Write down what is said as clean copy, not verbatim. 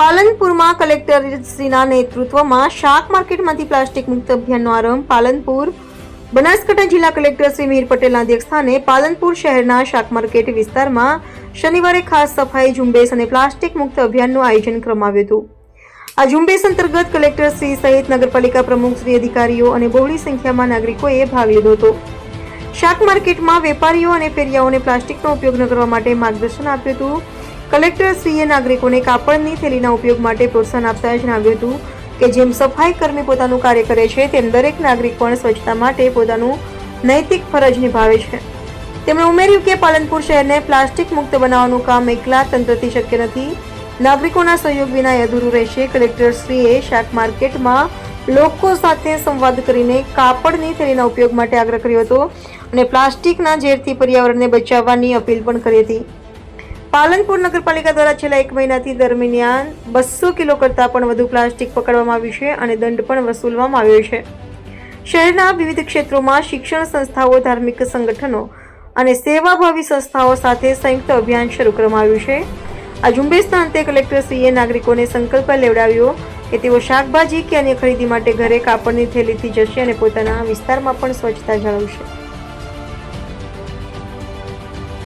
પાલનપુરમાં કલેક્ટરશ્રીના નેતૃત્વમાં શાક માર્કેટમાંથી પ્લાસ્ટિક મુક્ત અભિયાનનો આરંભ. પાલનપુર બનાસકાંઠા જિલ્લા કલેક્ટર શ્રી મિહિર પટેલના અધ્યક્ષસ્થાને પાલનપુર શહેરના શાક માર્કેટ વિસ્તારમાં શનિવારે ખાસ સફાઈ ઝુંબેશ અને પ્લાસ્ટિક મુક્ત અભિયાનનું આયોજન કરવામાં આવ્યું હતું. આ ઝુંબેશ અંતર્ગત કલેક્ટર શ્રી સહિત નગરપાલિકા પ્રમુખ શ્રી, અધિકારીઓ અને બહોળી સંખ્યામાં નાગરિકોએ ભાગ લીધો હતો. શાક માર્કેટમાં વેપારીઓ અને ફેરિયાઓને પ્લાસ્ટિકનો ઉપયોગ ન કરવા માટે માર્ગદર્શન આપ્યું હતું. કલેક્ટરશ્રીએ નાગરિકોને કાપડની થેલીના ઉપયોગ માટે પ્રોત્સાહન આપતા જણાવ્યું હતું કે જેમ સફાઈ કર્મી પોતાનું કાર્ય કરે છે તેમ દરેક નાગરિક પણ સ્વચ્છતા માટે પોતાનું નૈતિક ફરજ નિભાવે છે. તેમણે ઉમેર્યું કે પાલનપુર શહેરને પ્લાસ્ટિક મુક્ત બનાવવાનું કામ એકલા તંત્રથી શક્ય નથી, નાગરિકોના સહયોગ વિના એ અધૂરું રહેશે. કલેક્ટરશ્રીએ શાક માર્કેટમાં લોકો સાથે સંવાદ કરીને કાપડની થેલીના ઉપયોગ માટે આગ્રહ કર્યો હતો અને પ્લાસ્ટિકના ઝેરથી પર્યાવરણને બચાવવાની અપીલ પણ કરી હતી. પાલનપુર નગરપાલિકા દ્વારા છેલ્લા 1 મહિનાથી દરમિયાન 200 કિલો કરતાં પણ વધુ પ્લાસ્ટિક પકડવામાં આવ્યું છે અને દંડ પણ વસૂલવામાં આવ્યો છે. શહેરના વિવિધ ક્ષેત્રોમાં શિક્ષણ સંસ્થાઓ, ધાર્મિક સંગઠનો અને સેવાભાવી સંસ્થાઓ સાથે સંયુક્ત અભિયાન શરૂ કરવામાં આવ્યું છે. આ ઝુંબેશના અંતે કલેક્ટરશ્રીએ નાગરિકોને સંકલ્પ લેવડાવ્યો કે તેઓ શાકભાજી કે અન્ય ખરીદી માટે ઘરે કાપડની થેલીથી જશે અને પોતાના વિસ્તારમાં પણ સ્વચ્છતા જાળવશે.